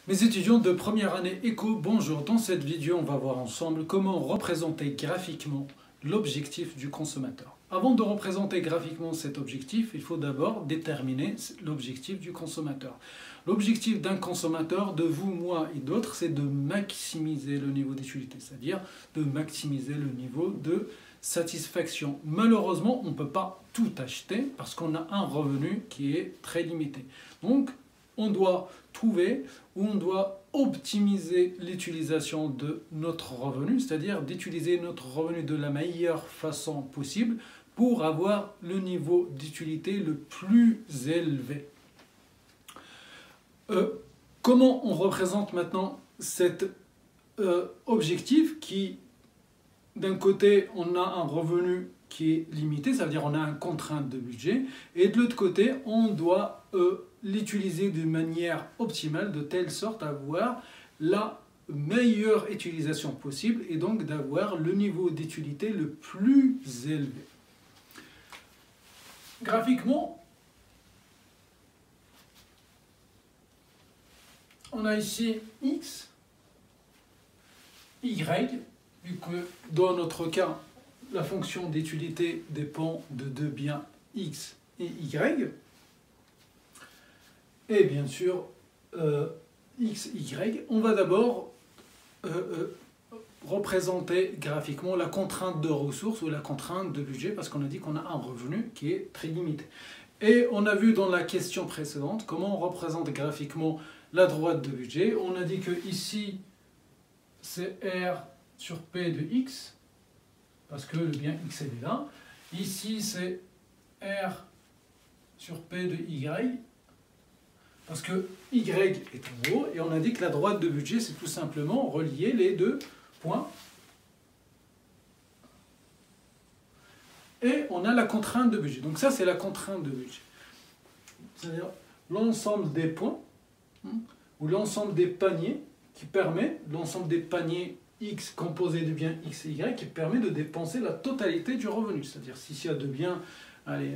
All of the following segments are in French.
Mes étudiants de première année éco, bonjour. Dans cette vidéo, on va voir ensemble comment représenter graphiquement l'objectif du consommateur. Avant de représenter graphiquement cet objectif, il faut d'abord déterminer l'objectif du consommateur. L'objectif d'un consommateur, de vous, moi et d'autres, c'est de maximiser le niveau d'utilité, c'est-à-dire de maximiser le niveau de satisfaction. Malheureusement, on ne peut pas tout acheter parce qu'on a un revenu qui est très limité. Donc, on doit trouver ou on doit optimiser l'utilisation de notre revenu, c'est-à-dire d'utiliser notre revenu de la meilleure façon possible pour avoir le niveau d'utilité le plus élevé. Comment on représente maintenant cet objectif qui, d'un côté, on a un revenu qui est limité, ça veut dire on a une contrainte de budget, et de l'autre côté, on doit l'utiliser de manière optimale, de telle sorte à avoir la meilleure utilisation possible et donc d'avoir le niveau d'utilité le plus élevé. Graphiquement, on a ici X, Y, vu que dans notre cas, la fonction d'utilité dépend de deux biens X et Y. Et bien sûr, X, Y, on va d'abord représenter graphiquement la contrainte de ressources ou la contrainte de budget parce qu'on a dit qu'on a un revenu qui est très limité. Et on a vu dans la question précédente comment on représente graphiquement la droite de budget. On a dit que ici, c'est R sur P de X parce que le bien X est là. Ici, c'est R sur P de Y parce que Y est en haut, et on a dit que la droite de budget, c'est tout simplement relier les deux points. Et on a la contrainte de budget. Donc ça, c'est la contrainte de budget. C'est-à-dire l'ensemble des points, ou l'ensemble des paniers, qui permet, l'ensemble des paniers X composés de biens X et Y, qui permet de dépenser la totalité du revenu. C'est-à-dire s'il y a deux biens, allez,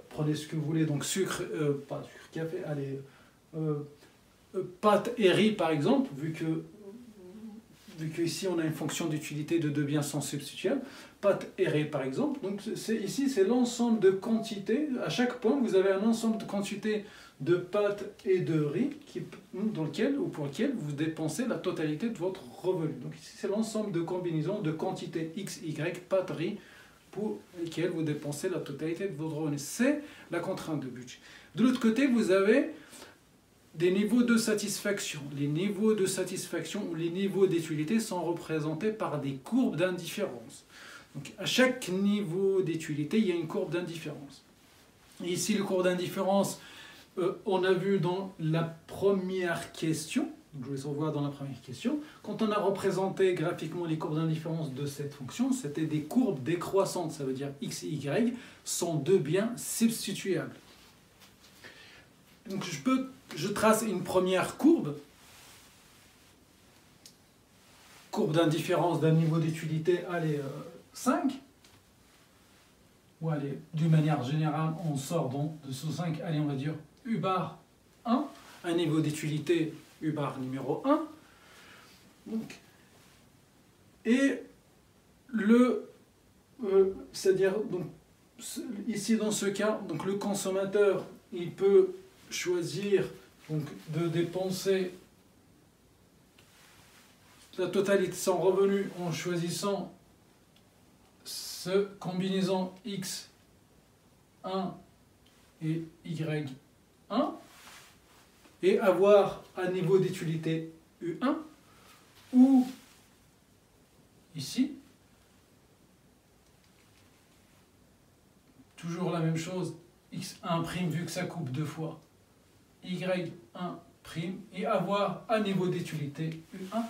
prenez ce que vous voulez, donc sucre, pas sucre, café, allez, pâte et riz par exemple, vu que ici on a une fonction d'utilité de deux biens sans substituables, pâte et riz par exemple, donc ici c'est l'ensemble de quantités, à chaque point vous avez un ensemble de quantités de pâte et de riz dans lequel ou pour lequel vous dépensez la totalité de votre revenu. Donc ici c'est l'ensemble de combinaisons de quantités X, Y, pâte, riz, pour lesquels vous dépensez la totalité de votre revenu. C'est la contrainte de budget. De l'autre côté, vous avez des niveaux de satisfaction. Les niveaux de satisfaction ou les niveaux d'utilité sont représentés par des courbes d'indifférence. Donc à chaque niveau d'utilité, il y a une courbe d'indifférence. Ici, le courbe d'indifférence, on a vu dans la première question. Je vais revoir dans la première question. Quand on a représenté graphiquement les courbes d'indifférence de cette fonction, c'était des courbes décroissantes, ça veut dire x et y sont deux biens substituables. Donc je trace une première courbe d'indifférence d'un niveau d'utilité, allez, 5. Ou allez, d'une manière générale, on sort donc de ce 5, allez, on va dire U bar 1, un niveau d'utilité U bar numéro 1. Donc, et c'est-à-dire, donc, ici dans ce cas, donc le consommateur, il peut choisir donc, de dépenser la totalité de son revenu en choisissant ce combinaison X1 et Y1 et avoir un niveau d'utilité U1 ou ici toujours la même chose, X1' vu que ça coupe deux fois, Y1' et avoir un niveau d'utilité U1.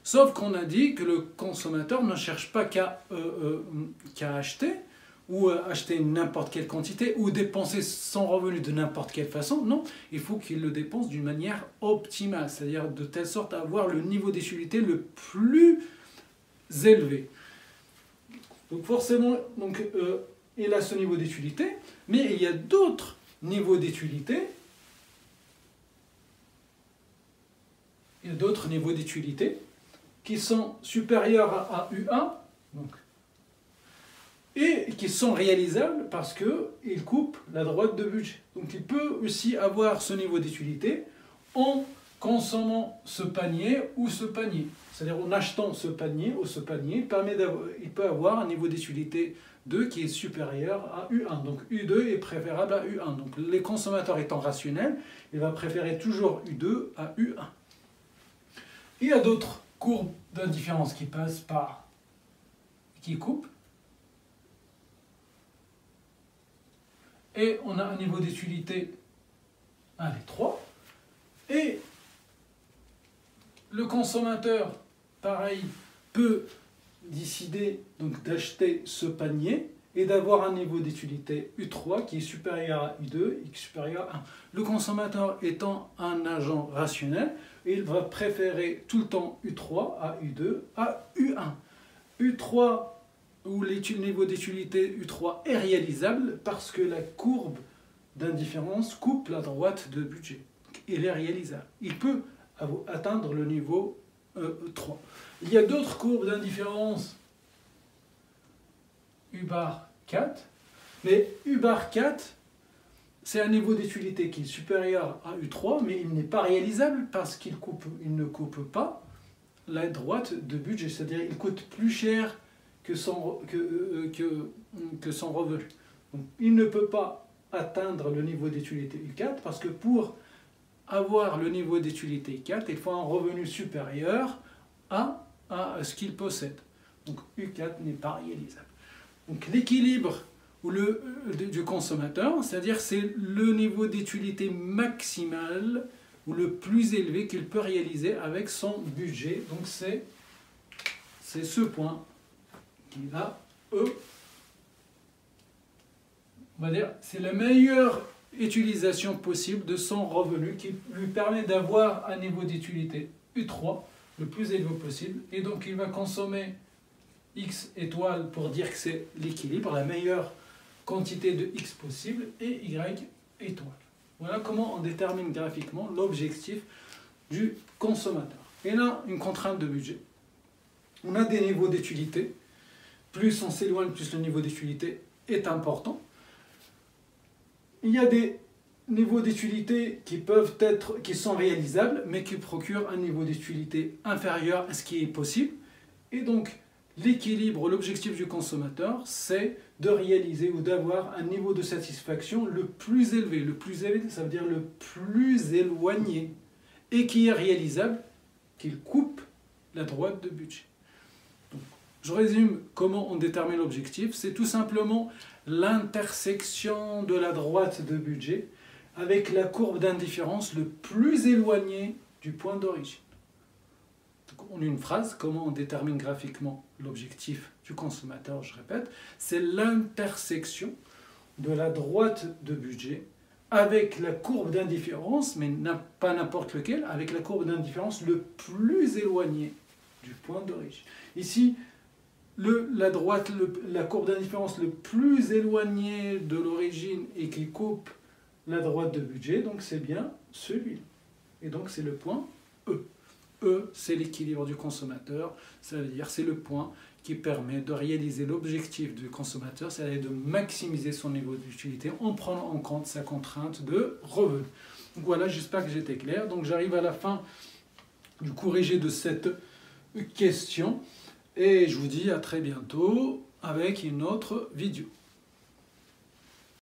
Sauf qu'on a dit que le consommateur ne cherche pas qu'à acheter, ou acheter n'importe quelle quantité, ou dépenser son revenu de n'importe quelle façon. Non, il faut qu'il le dépense d'une manière optimale, c'est-à-dire de telle sorte à avoir le niveau d'utilité le plus élevé. Donc forcément, il a ce niveau d'utilité, mais il y a d'autres niveaux d'utilité il y a d'autres niveaux d'utilité qui sont supérieurs à U1 donc, et qui sont réalisables parce qu'ils coupent la droite de budget. Donc il peut aussi avoir ce niveau d'utilité en consommant ce panier ou ce panier. C'est-à-dire en achetant ce panier ou ce panier, il peut avoir un niveau d'utilité 2 qui est supérieur à U1. Donc U2 est préférable à U1. Donc les consommateurs étant rationnels, il va préférer toujours U2 à U1. Il y a d'autres courbes d'indifférence qui passent par, qui coupent. Et on a un niveau d'utilité 1 et 3. Et le consommateur, pareil, peut décider d'acheter ce panier et d'avoir un niveau d'utilité U3 qui est supérieur à U2 et qui est supérieur à 1. Le consommateur étant un agent rationnel, il va préférer tout le temps U3 à U2 à U1. U3 où le niveau d'utilité U3 est réalisable parce que la courbe d'indifférence coupe la droite de budget. Il est réalisable. Il peut atteindre le niveau 3. Il y a d'autres courbes d'indifférence U bar 4, mais U bar 4, c'est un niveau d'utilité qui est supérieur à U3, mais il n'est pas réalisable parce qu'il ne coupe pas la droite de budget, c'est-à-dire il coûte plus cher que son revenu. Donc, il ne peut pas atteindre le niveau d'utilité U4 parce que pour avoir le niveau d'utilité 4, il faut un revenu supérieur à ce qu'il possède. Donc U4 n'est pas réalisable. Donc l'équilibre du consommateur, c'est-à-dire c'est le niveau d'utilité maximal ou le plus élevé qu'il peut réaliser avec son budget. Donc c'est ce point qui a E. On va dire c'est la meilleure utilisation possible de son revenu qui lui permet d'avoir un niveau d'utilité U3 le plus élevé possible et donc il va consommer X étoiles pour dire que c'est l'équilibre, la meilleure quantité de X possible et Y étoiles. Voilà comment on détermine graphiquement l'objectif du consommateur. Et là, une contrainte de budget. On a des niveaux d'utilité. Plus on s'éloigne, plus le niveau d'utilité est important. Il y a des niveaux d'utilité qui sont réalisables, mais qui procurent un niveau d'utilité inférieur à ce qui est possible. Et donc, l'équilibre, l'objectif du consommateur, c'est de réaliser ou d'avoir un niveau de satisfaction le plus élevé. Le plus élevé, ça veut dire le plus éloigné. Et qui est réalisable, qu'il coupe la droite de budget. Donc, je résume comment on détermine l'objectif. C'est tout simplement l'intersection de la droite de budget avec la courbe d'indifférence le plus éloigné du point d'origine. On a une phrase, comment on détermine graphiquement l'objectif du consommateur, je répète, c'est l'intersection de la droite de budget avec la courbe d'indifférence, mais pas n'importe lequel, avec la courbe d'indifférence le plus éloigné du point d'origine. Ici, la courbe d'indifférence le plus éloigné de l'origine et qui coupe la droite de budget, donc c'est bien celui-là. Et donc c'est le point E. E, c'est l'équilibre du consommateur, c'est-à-dire c'est le point qui permet de réaliser l'objectif du consommateur, c'est-à-dire de maximiser son niveau d'utilité en prenant en compte sa contrainte de revenu. Donc voilà, j'espère que j'étais clair. Donc j'arrive à la fin du corrigé de cette question et je vous dis à très bientôt avec une autre vidéo.